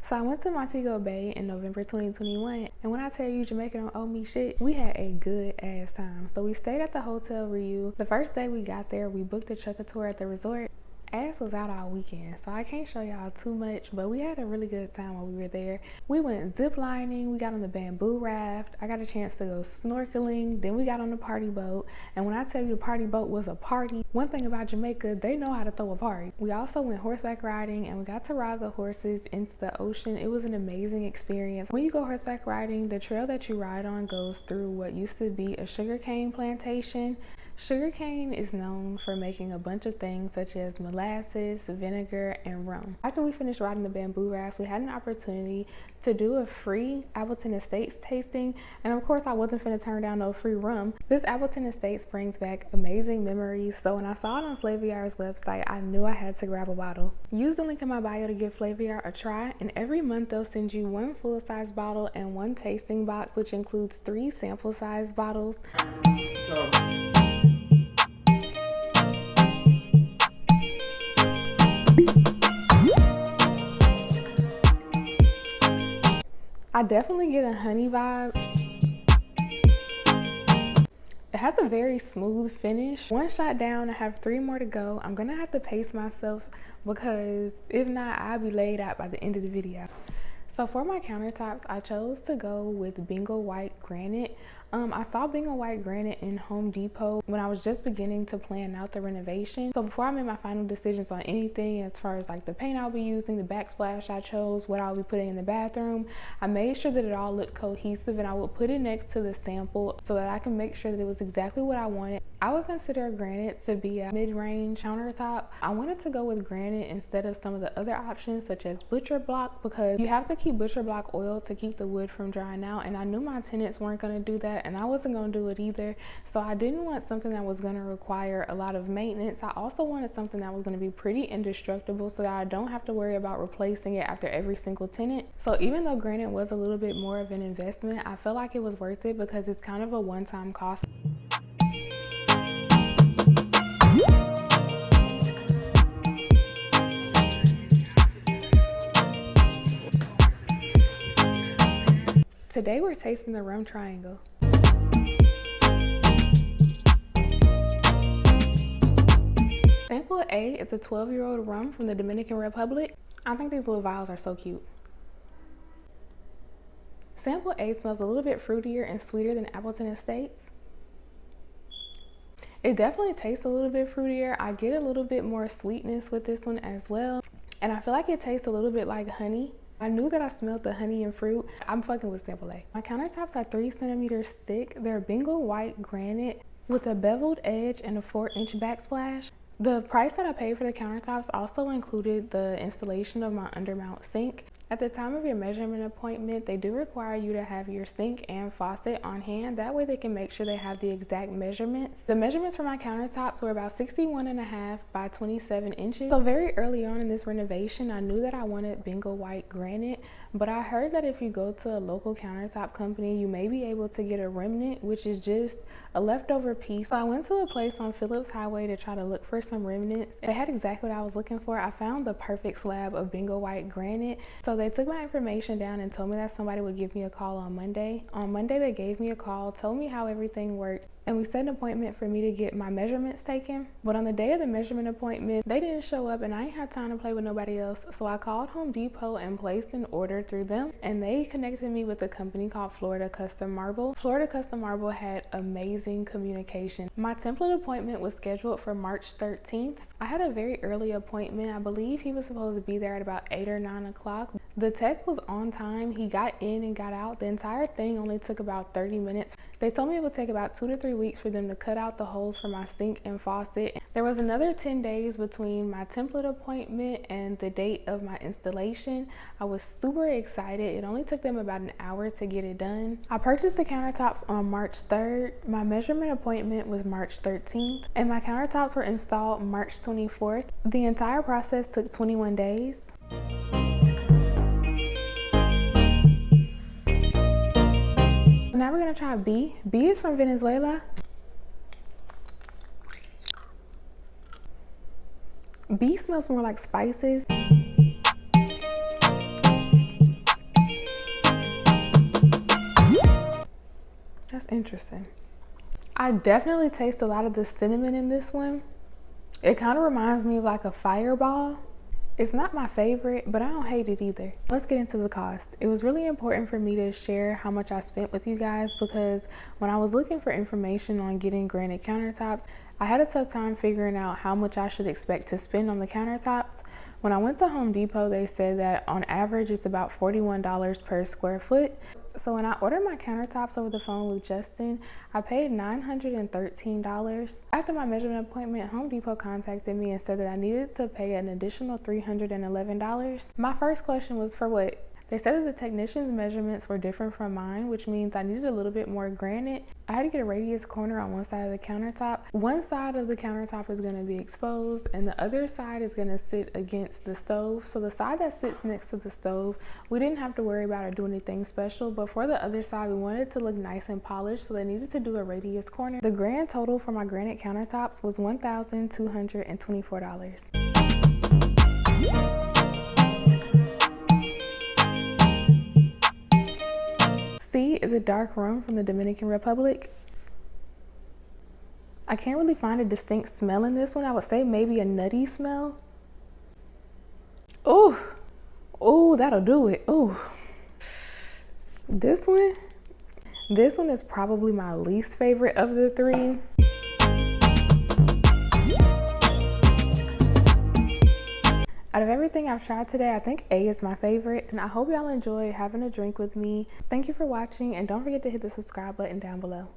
So I went to Montego Bay in November 2021, and when I tell you Jamaica don't owe me shit, we had a good ass time. So we stayed at the Hotel Riu. The first day we got there, we booked a trucker tour at the resort. Ass was out all weekend, so I can't show y'all too much, but we had a really good time while we were there. We went zip lining, we got on the bamboo raft, I got a chance to go snorkeling, then we got on the party boat, and when I tell you the party boat was a party, one thing about Jamaica, they know how to throw a party. We also went horseback riding, and we got to ride the horses into the ocean. It was an amazing experience. When you go horseback riding, the trail that you ride on goes through what used to be a sugarcane plantation. Sugarcane is known for making a bunch of things such as molasses, vinegar, and rum. After we finished riding the bamboo rafts, we had an opportunity to do a free Appleton Estates tasting, and of course I wasn't finna turn down no free rum. This Appleton Estates brings back amazing memories, so when I saw it on Flaviar's website, I knew I had to grab a bottle. Use the link in my bio to give Flaviar a try, and every month they'll send you one full-size bottle and one tasting box, which includes 3 sample-size bottles. I definitely get a honey vibe. It has a very smooth finish. 1 shot down, I have 3 more to go. I'm gonna have to pace myself because if not, I'll be laid out by the end of the video. So for my countertops, I chose to go with Bengal white granite. I saw Bengal white granite in Home Depot when I was just beginning to plan out the renovation. So before I made my final decisions on anything as far as like the paint I'll be using, the backsplash I chose, what I'll be putting in the bathroom, I made sure that it all looked cohesive, and I would put it next to the sample so that I can make sure that it was exactly what I wanted. I would consider granite to be a mid-range countertop. I wanted to go with granite instead of some of the other options such as butcher block, because you have to keep butcher block oil to keep the wood from drying out, and I knew my tenants weren't going to do that, and I wasn't going to do it either. So I didn't want something that was going to require a lot of maintenance. I also wanted something that was going to be pretty indestructible so that I don't have to worry about replacing it after every single tenant. So even though granite was a little bit more of an investment, I felt like it was worth it because it's kind of a one-time cost. Today we're tasting the Rum Triangle. Sample A is a 12-year-old rum from the Dominican Republic. I think these little vials are so cute. Sample A smells a little bit fruitier and sweeter than Appleton Estates. It definitely tastes a little bit fruitier. I get a little bit more sweetness with this one as well. And I feel like it tastes a little bit like honey. I knew that I smelled the honey and fruit. I'm fucking with sample A. My countertops are 3 centimeters thick. They're Bengal white granite with a beveled edge and a 4-inch backsplash. The price that I paid for the countertops also included the installation of my undermount sink. At the time of your measurement appointment, they do require you to have your sink and faucet on hand. That way they can make sure they have the exact measurements. The measurements for my countertops were about 61.5 by 27 inches. So very early on in this renovation, I knew that I wanted Bengal white granite, but I heard that if you go to a local countertop company, you may be able to get a remnant, which is just a leftover piece. So I went to a place on Phillips Highway to try to look for some remnants. They had exactly what I was looking for. I found the perfect slab of Bengal white granite. So they took my information down and told me that somebody would give me a call on Monday. On Monday, they gave me a call, told me how everything worked, and we set an appointment for me to get my measurements taken. But on the day of the measurement appointment, they didn't show up, and I didn't have time to play with nobody else. So I called Home Depot and placed an order through them, and they connected me with a company called Florida Custom Marble. Florida Custom Marble had amazing communication. My template appointment was scheduled for March 13th. I had a very early appointment. I believe he was supposed to be there at about 8 or 9 o'clock. The tech was on time. He got in and got out. The entire thing only took about 30 minutes. They told me it would take about 2 to 3 weeks for them to cut out the holes for my sink and faucet. There was another 10 days between my template appointment and the date of my installation. I was super excited. It only took them about an hour to get it done. I purchased the countertops on March 3rd. My measurement appointment was March 13th, and my countertops were installed March 24th. The entire process took 21 days. Now we're gonna try B. B is from Venezuela. B smells more like spices. That's interesting. I definitely taste a lot of the cinnamon in this one. It kind of reminds me of like a fireball. It's not my favorite, but I don't hate it either. Let's get into the cost. It was really important for me to share how much I spent with you guys because when I was looking for information on getting granite countertops, I had a tough time figuring out how much I should expect to spend on the countertops. When I went to Home Depot, they said that on average it's about $41 per square foot. So when I ordered my countertops over the phone with Justin, I paid $913. After my measurement appointment, Home Depot contacted me and said that I needed to pay an additional $311. My first question was for what? They said that the technician's measurements were different from mine, which means I needed a little bit more granite. I had to get a radius corner on one side of the countertop. One side of the countertop is going to be exposed and the other side is going to sit against the stove. So the side that sits next to the stove, we didn't have to worry about or do anything special, but for the other side, we wanted it to look nice and polished, so they needed to do a radius corner. The grand total for my granite countertops was $1,224. C is a dark rum from the Dominican Republic. I can't really find a distinct smell in this one. I would say maybe a nutty smell. Oh, oh, that'll do it. Oh, this one is probably my least favorite of the three. Out of everything I've tried today, I think A is my favorite, and I hope y'all enjoy having a drink with me. Thank you for watching, and don't forget to hit the subscribe button down below.